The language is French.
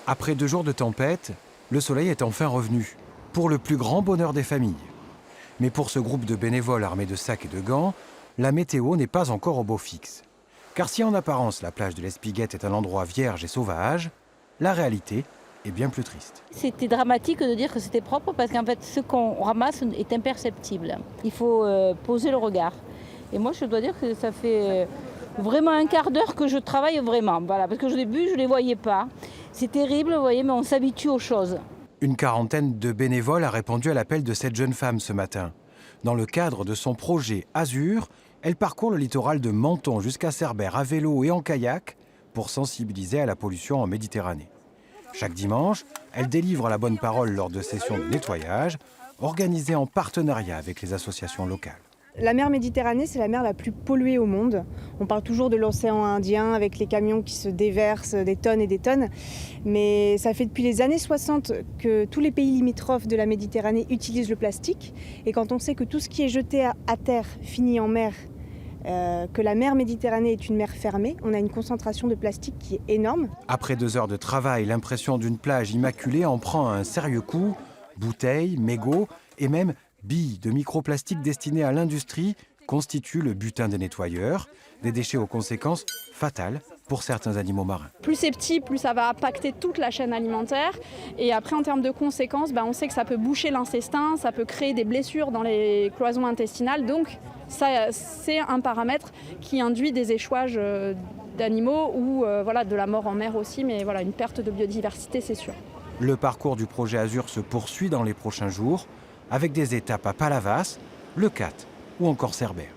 Après 2 jours de tempête, le soleil est enfin revenu, pour le plus grand bonheur des familles. Mais pour ce groupe de bénévoles armés de sacs et de gants, la météo n'est pas encore au beau fixe. Car si en apparence la plage de l'Espiguette est un endroit vierge et sauvage, la réalité est bien plus triste. C'était dramatique de dire que c'était propre parce qu'en fait ce qu'on ramasse est imperceptible. Il faut poser le regard. Et moi je dois dire que ça fait vraiment un quart d'heure que je travaille vraiment. Voilà, parce que au début je ne les voyais pas. C'est terrible, vous voyez, mais on s'habitue aux choses. Une quarantaine de bénévoles a répondu à l'appel de cette jeune femme ce matin. Dans le cadre de son projet Azur, elle parcourt le littoral de Menton jusqu'à Cerbère à vélo et en kayak pour sensibiliser à la pollution en Méditerranée. Chaque dimanche, elle délivre la bonne parole lors de sessions de nettoyage organisées en partenariat avec les associations locales. La mer Méditerranée, c'est la mer la plus polluée au monde. On parle toujours de l'océan Indien avec les camions qui se déversent des tonnes et des tonnes. Mais ça fait depuis les années 60 que tous les pays limitrophes de la Méditerranée utilisent le plastique. Et quand on sait que tout ce qui est jeté à terre finit en mer, que la mer Méditerranée est une mer fermée, on a une concentration de plastique qui est énorme. Après 2 heures de travail, l'impression d'une plage immaculée en prend un sérieux coup. Bouteilles, mégots et même billes de microplastiques destinées à l'industrie constituent le butin des nettoyeurs, des déchets aux conséquences fatales pour certains animaux marins. Plus c'est petit, plus ça va impacter toute la chaîne alimentaire. Et après, en termes de conséquences, on sait que ça peut boucher l'intestin, ça peut créer des blessures dans les cloisons intestinales. Donc, ça, c'est un paramètre qui induit des échouages d'animaux ou de la mort en mer aussi. Mais voilà, une perte de biodiversité, c'est sûr. Le parcours du projet Azur se poursuit dans les prochains jours avec des étapes à Palavas, Le Cat ou encore Cerbère.